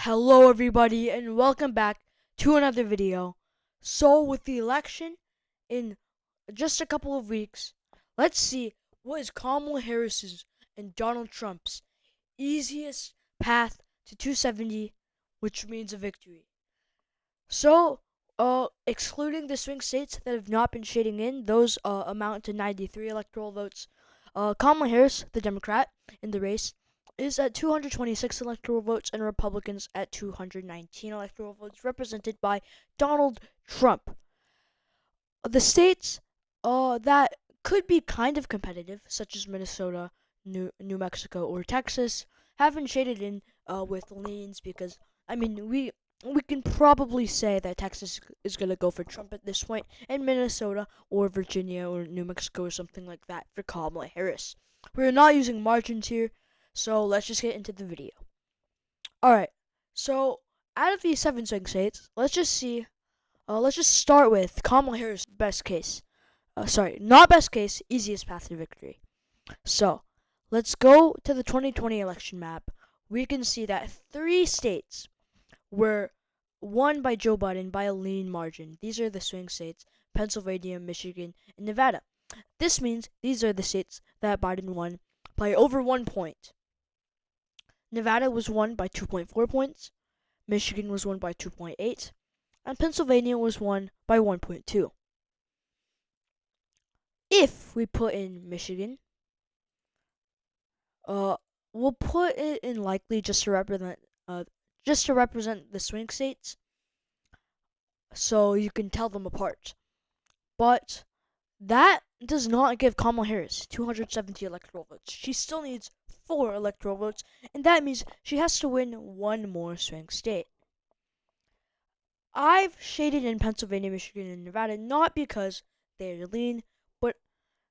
Hello everybody and welcome back to another video. So with the election in just a couple of weeks, let's see what is Kamala Harris's and Donald Trump's easiest path to 270, which means a victory. So, excluding the swing states that have not been shading in, those amount to 93 electoral votes. Kamala Harris, the Democrat in the race, is at 226 electoral votes, and Republicans at 219 electoral votes, represented by Donald Trump. The states that could be kind of competitive, such as Minnesota, New Mexico, or Texas, haven't shaded in with leans because, we can probably say that Texas is going to go for Trump at this point, and Minnesota or Virginia or New Mexico or something like that for Kamala Harris. We're not using margins here, so let's just get into the video. Alright, so out of these 7 swing states, let's just start with Kamala Harris' best case. Not best case, easiest path to victory. So, let's go to the 2020 election map. We can see that 3 states were won by Joe Biden by a lean margin. These are the swing states: Pennsylvania, Michigan, and Nevada. This means these are the states that Biden won by over 1 point. Nevada was won by 2.4 points, Michigan was won by 2.8, and Pennsylvania was won by 1.2. If we put in Michigan, we'll put it in likely just to represent the swing states, so you can tell them apart. But that does not give Kamala Harris 270 electoral votes. She still needs 4 electoral votes, and that means she has to win 1 more swing state. I've shaded in Pennsylvania, Michigan, and Nevada not because they're lean, but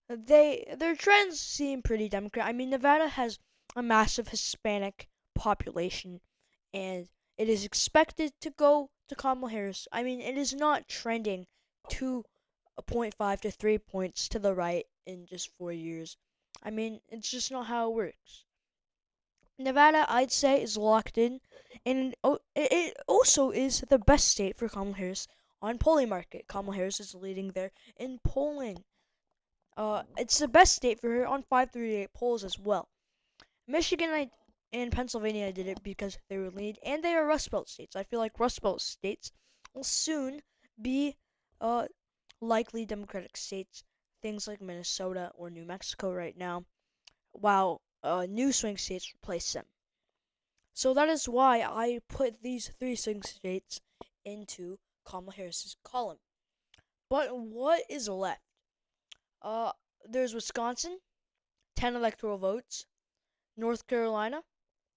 their trends seem pretty Democrat. Nevada has a massive Hispanic population, and it is expected to go to Kamala Harris. It is not trending 2.5 to 3 points to the right in just 4 years. It's just not how it works. Nevada, I'd say, is locked in, and it also is the best state for Kamala Harris on polling market. Kamala Harris is leading there in polling. It's the best state for her on 538 polls as well. Michigan and Pennsylvania did it because they were lead, and they are Rust Belt states. I feel like Rust Belt states will soon be likely Democratic states, things like Minnesota or New Mexico right now, while new swing states replace them. So that is why I put these 3 swing states into Kamala Harris's column. But what is left? There's Wisconsin, 10 electoral votes, North Carolina,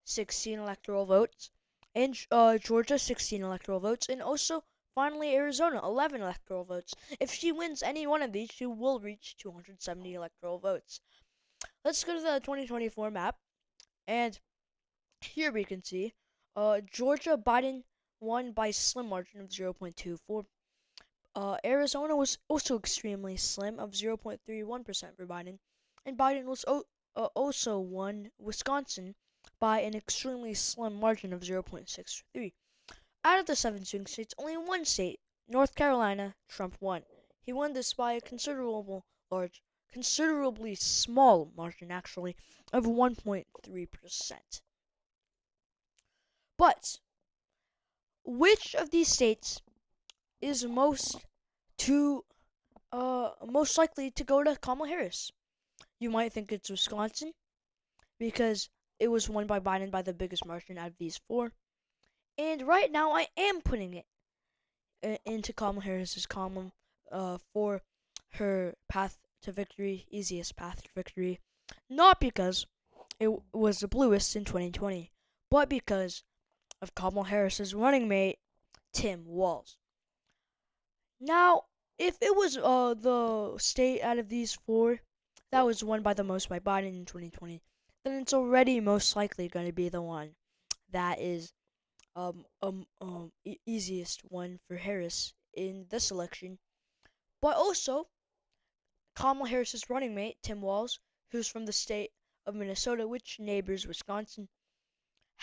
16 electoral votes, and Georgia, 16 electoral votes, and also finally Arizona, 11 electoral votes. If she wins any one of these, she will reach 270 electoral votes. Let's go to the 2024 map, and here we can see Georgia, Biden won by a slim margin of 0.24. Arizona was also extremely slim of 0.31% for Biden, and Biden was also won Wisconsin by an extremely slim margin of 0.63. Out of the 7 swing states, only 1 state, North Carolina, Trump won. He won this by a considerably small margin, actually, of 1.3%. But which of these states is most likely to go to Kamala Harris? You might think it's Wisconsin, because it was won by Biden by the biggest margin out of these 4. And right now, I am putting it into Kamala Harris's column for her path to victory, easiest path to victory. Not because it was the bluest in 2020, but because of Kamala Harris's running mate, Tim Walz. Now, if it was the state out of these 4 that was won by the most by Biden in 2020, then it's already most likely going to be the one that is easiest one for Harris in this election. But also, Kamala Harris's running mate, Tim Walz, who's from the state of Minnesota, which neighbors Wisconsin,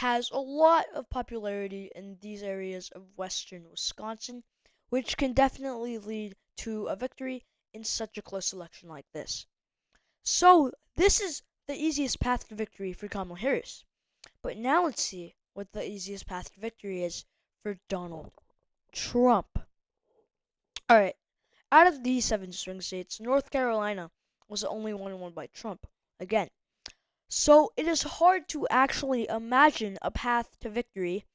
has a lot of popularity in these areas of western Wisconsin, which can definitely lead to a victory in such a close election like this. So, this is the easiest path to victory for Kamala Harris. But now let's see what the easiest path to victory is for Donald Trump. Alright, out of these 7 swing states, North Carolina was the only one won by Trump. Again. So it is hard to actually imagine a path to victory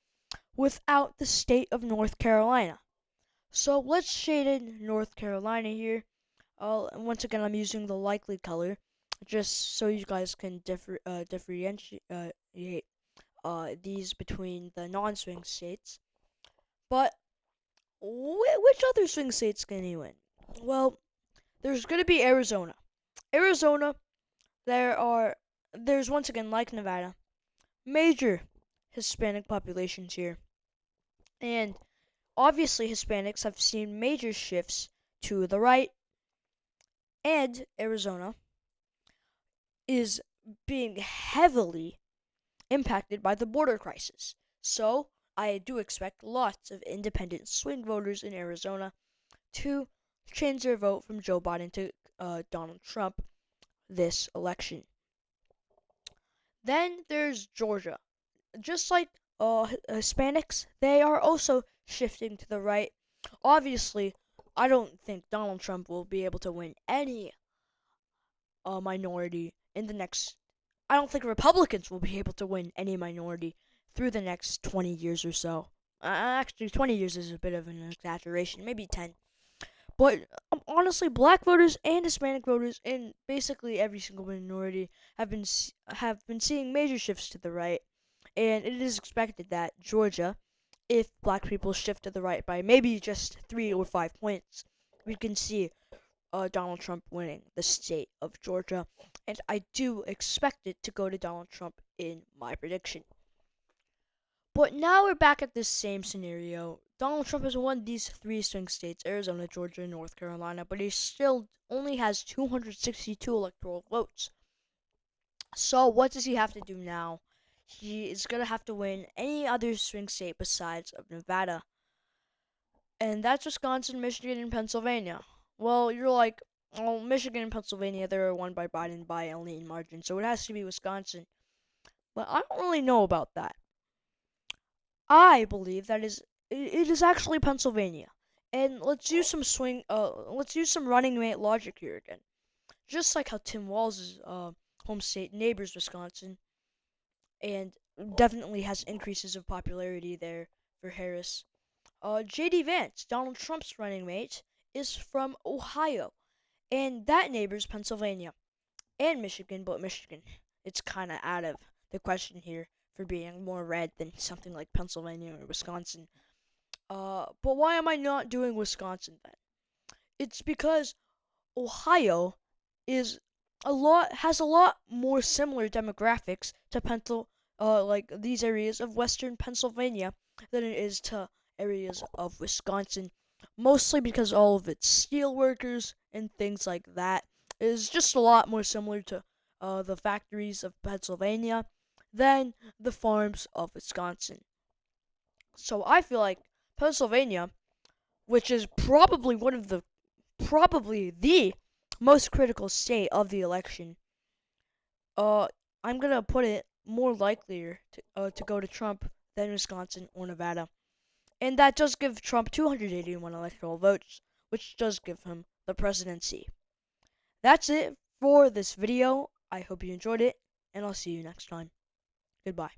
without the state of North Carolina. So let's shade in North Carolina here. Once again, I'm using the likely color just so you guys can differentiate these between the non-swing states. But which other swing states can he win? Well, there's going to be Arizona. Arizona, there's once again, like Nevada, major Hispanic populations here. And obviously, Hispanics have seen major shifts to the right. And Arizona is being heavily impacted by the border crisis. So, I do expect lots of independent swing voters in Arizona to change their vote from Joe Biden to Donald Trump this election. Then there's Georgia. Just like Hispanics, they are also shifting to the right. Obviously, I don't think Donald Trump will be able to win any minority in the next. I don't think Republicans will be able to win any minority through the next 20 years or so. Actually, 20 years is a bit of an exaggeration, maybe 10. But honestly, black voters and Hispanic voters in basically every single minority have been seeing major shifts to the right, and it is expected that Georgia, if black people shift to the right by maybe just 3 or 5 points, we can see Donald Trump winning the state of Georgia, and I do expect it to go to Donald Trump in my prediction. But now we're back at this same scenario. Donald Trump has won these 3 swing states, Arizona, Georgia, and North Carolina, but he still only has 262 electoral votes. So what does he have to do now? He is going to have to win any other swing state besides of Nevada. And that's Wisconsin, Michigan, and Pennsylvania. Well, you're like, oh, Michigan and Pennsylvania, they were won by Biden by a lean margin, so it has to be Wisconsin. But I don't really know about that. I believe that it is actually Pennsylvania. And let's use some running mate logic here again. Just like how Tim Walz's home state neighbors Wisconsin, and definitely has increases of popularity there for Harris. J.D. Vance, Donald Trump's running mate, is from Ohio, and that neighbors Pennsylvania and Michigan, but Michigan, it's kind of out of the question here for being more red than something like Pennsylvania or Wisconsin. But why am I not doing Wisconsin then? It's because Ohio has a lot more similar demographics to like these areas of western Pennsylvania than it is to areas of Wisconsin, mostly because all of its steel workers and things like that is just a lot more similar to the factories of Pennsylvania than the farms of Wisconsin. So I feel like Pennsylvania, which is probably the most critical state of the election, I'm gonna put it more likelier to go to Trump than Wisconsin or Nevada, and that does give Trump 281 electoral votes, which does give him the presidency. That's it for this video. I hope you enjoyed it, and I'll see you next time. Goodbye.